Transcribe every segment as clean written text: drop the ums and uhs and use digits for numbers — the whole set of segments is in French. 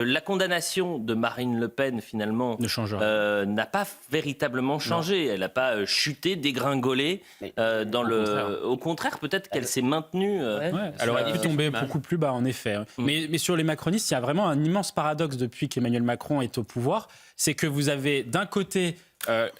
La condamnation de Marine Le Pen, finalement, ne change rien. n'a pas véritablement changé. Elle n'a pas chuté, dégringolé. Au contraire, peut-être qu'elle s'est maintenue. Alors, elle peut tomber beaucoup plus bas, en effet. Mais sur les macronistes, il y a vraiment un immense paradoxe depuis qu'Emmanuel Macron est au pouvoir. C'est que vous avez d'un côté... le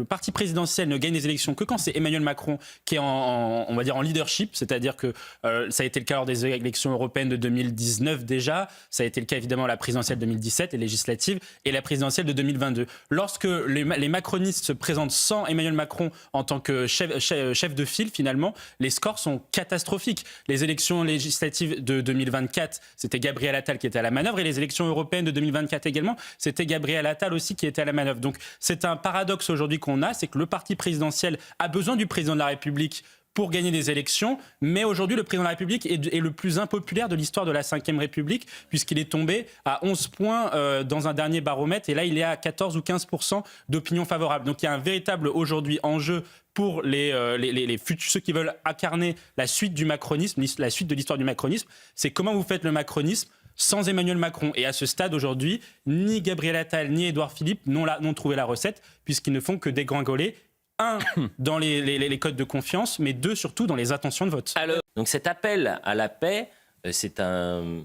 parti présidentiel ne gagne les élections que quand c'est Emmanuel Macron qui est on va dire en leadership, c'est-à-dire que ça a été le cas lors des élections européennes de 2019 déjà, ça a été le cas évidemment à la présidentielle 2017, les législatives, et la présidentielle de 2022. Lorsque les macronistes se présentent sans Emmanuel Macron en tant que chef de file, finalement, les scores sont catastrophiques. Les élections législatives de 2024, c'était Gabriel Attal qui était à la manœuvre, et les élections européennes de 2024 également, c'était Gabriel Attal aussi qui était à la manœuvre. Donc c'est un paradoxe aujourd'hui qu'on a, c'est que le parti présidentiel a besoin du président de la République pour gagner des élections, mais aujourd'hui le président de la République est le plus impopulaire de l'histoire de la Ve République, puisqu'il est tombé à 11 points dans un dernier baromètre, et là il est à 14 ou 15% d'opinion favorable. Donc il y a un véritable aujourd'hui enjeu pour ceux qui veulent incarner la suite du macronisme, la suite de l'histoire du macronisme, c'est comment vous faites le macronisme sans Emmanuel Macron. Et à ce stade aujourd'hui, ni Gabriel Attal ni Édouard Philippe n'ont trouvé la recette, puisqu'ils ne font que dégringoler. Un, dans les codes de confiance, mais deux, surtout, dans les intentions de vote. Alors, donc cet appel à la paix, c'est un...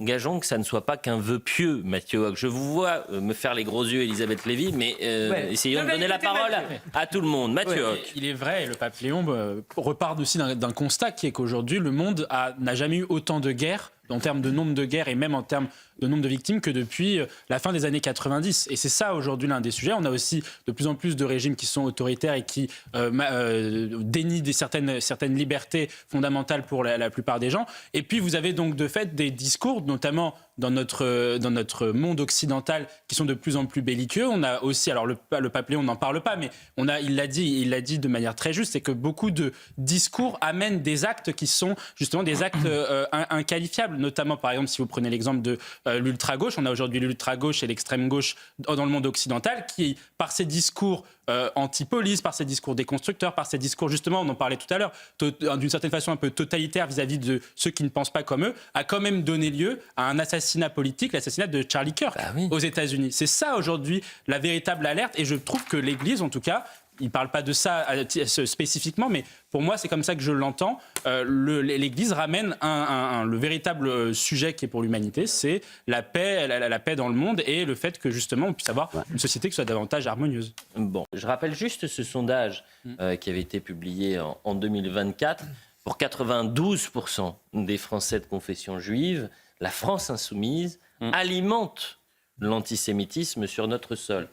gageons que ça ne soit pas qu'un vœu pieux, Mathieu Hoc. Je vous vois me faire les gros yeux, Elisabeth Lévy, mais essayons de donner la parole à tout le monde. Mathieu Hoc. Il est vrai, et le pape Léon repart aussi d'un constat qui est qu'aujourd'hui, le monde n'a jamais eu autant de guerres, en termes de nombre de guerres et même en termes de nombre de victimes, que depuis la fin des années 90. Et c'est ça aujourd'hui l'un des sujets. On a aussi de plus en plus de régimes qui sont autoritaires et qui dénient certaines libertés fondamentales pour la plupart des gens. Et puis vous avez donc de fait des discours, notamment dans notre monde occidental, qui sont de plus en plus belliqueux. On a aussi, alors le pape Léon n'en parle pas, mais il l'a dit de manière très juste, c'est que beaucoup de discours amènent des actes qui sont justement des actes inqualifiables. Notamment, par exemple, si vous prenez l'exemple de l'ultra-gauche, on a aujourd'hui l'ultra-gauche et l'extrême-gauche dans le monde occidental qui, par ces discours anti-police, par ces discours déconstructeurs, par ces discours, justement, on en parlait tout à l'heure, d'une certaine façon un peu totalitaire vis-à-vis de ceux qui ne pensent pas comme eux, a quand même donné lieu à un assassinat politique, l'assassinat de Charlie Kirk aux États-Unis. C'est ça aujourd'hui la véritable alerte, et je trouve que l'Église, en tout cas, il ne parle pas de ça spécifiquement, mais pour moi, c'est comme ça que je l'entends. L'Église ramène le véritable sujet qui est pour l'humanité, c'est la paix dans le monde et le fait que, justement, on puisse avoir une société qui soit davantage harmonieuse. Bon, je rappelle juste ce sondage qui avait été publié en 2024. Pour 92% des Français de confession juive, la France insoumise alimente l'antisémitisme sur notre sol.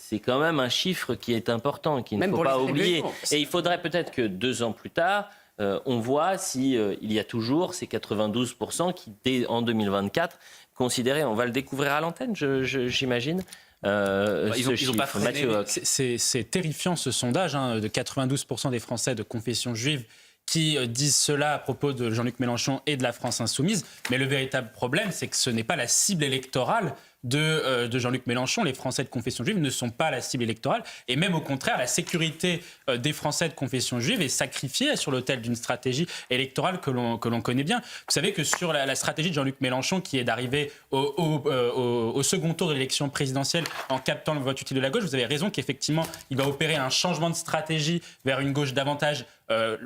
C'est quand même un chiffre qui est important, qu'il ne faut pas oublier. Et il faudrait peut-être que 2 ans plus tard, on voit s'il y a toujours ces 92% qui, dès en 2024, considéraient, on va le découvrir à l'antenne, j'imagine, ils ont pas freiné. C'est terrifiant ce sondage de 92% des Français de confession juive qui disent cela à propos de Jean-Luc Mélenchon et de la France insoumise. Mais le véritable problème, c'est que ce n'est pas la cible électorale de Jean-Luc Mélenchon. Les Français de confession juive ne sont pas la cible électorale. Et même au contraire, la sécurité des Français de confession juive est sacrifiée sur l'autel d'une stratégie électorale que l'on connaît bien. Vous savez que sur la stratégie de Jean-Luc Mélenchon, qui est d'arriver au second tour de l'élection présidentielle en captant le vote utile de la gauche, vous avez raison qu'effectivement, il va opérer un changement de stratégie vers une gauche davantage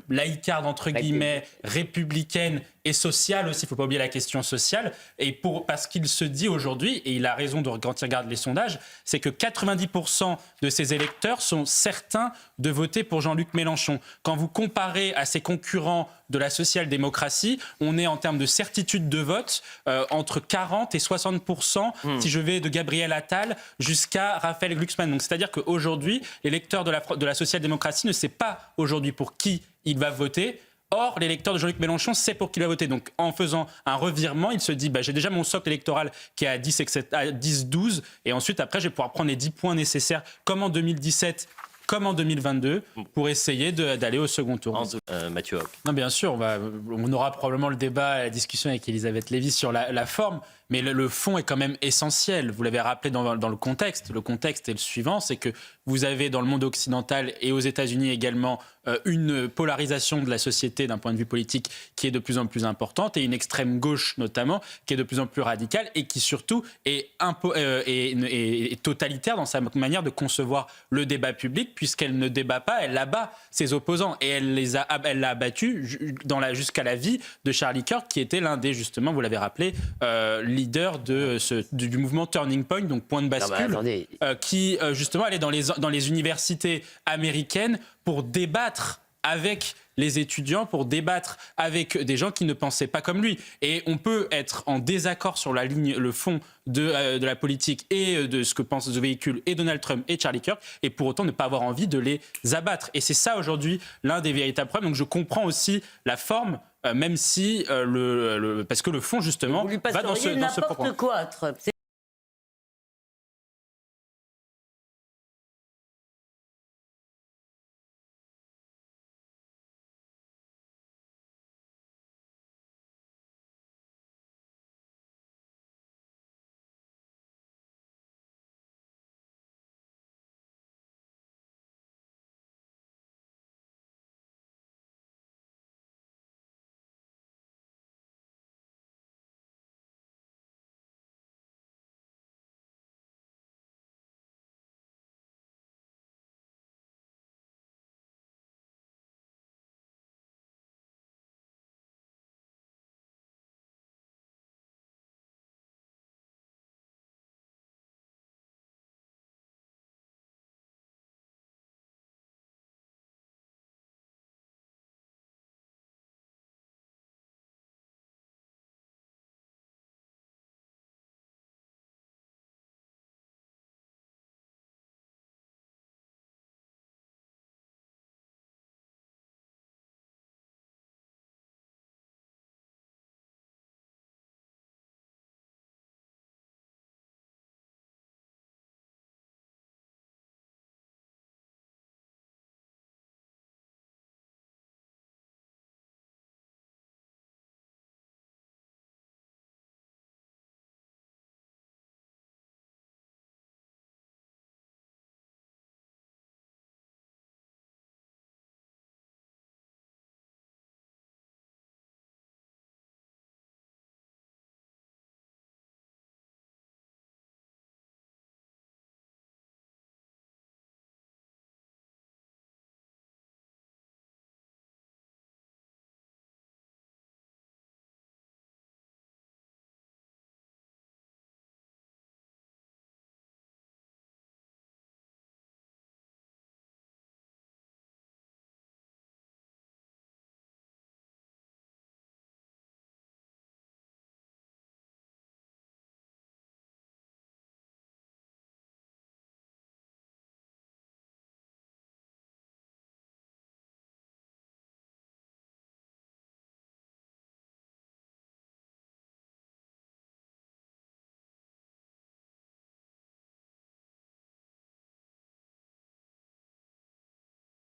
laïcarde, entre guillemets, républicaine et sociale aussi. Il ne faut pas oublier la question sociale. Et parce qu'il se dit aujourd'hui, et il a raison quand il regarde les sondages, c'est que 90% de ses électeurs sont certains de voter pour Jean-Luc Mélenchon. Quand vous comparez à ses concurrents de la social-démocratie, on est en termes de certitude de vote entre 40 et 60%, si je vais de Gabriel Attal jusqu'à Raphaël Glucksmann. Donc c'est-à-dire qu'aujourd'hui, l'électeur de la social-démocratie ne sait pas aujourd'hui pour qui il va voter. Or, l'électeur de Jean-Luc Mélenchon sait pour qui il va voter. Donc, en faisant un revirement, il se dit j'ai déjà mon socle électoral qui est à 10-12, et ensuite, après, je vais pouvoir prendre les 10 points nécessaires, comme en 2017, comme en 2022, pour essayer d'aller au second tour. Mathieu Hoc. Non, bien sûr, on aura probablement le débat, la discussion avec Elisabeth Lévy sur la forme, mais le fond est quand même essentiel. Vous l'avez rappelé dans le contexte. Le contexte est le suivant, c'est que vous avez dans le monde occidental et aux États-Unis également une polarisation de la société d'un point de vue politique qui est de plus en plus importante et une extrême gauche notamment qui est de plus en plus radicale et qui surtout est totalitaire dans sa manière de concevoir le débat public puisqu'elle ne débat pas, elle abat ses opposants et elle l'a abattu jusqu'à la vie de Charlie Kirk qui était l'un des, justement, vous l'avez rappelé, leaders du mouvement Turning Point, donc point de bascule, qui justement allait dans les universités américaines pour débattre avec les étudiants, pour débattre avec des gens qui ne pensaient pas comme lui. Et on peut être en désaccord sur la ligne, le fond de la politique et de ce que pense The Véhicule et Donald Trump et Charlie Kirk, et pour autant ne pas avoir envie de les abattre. Et c'est ça aujourd'hui l'un des véritables problèmes. Donc je comprends aussi la forme, même si parce que le fond justement va dans ce propos. N'importe quoi, Trump.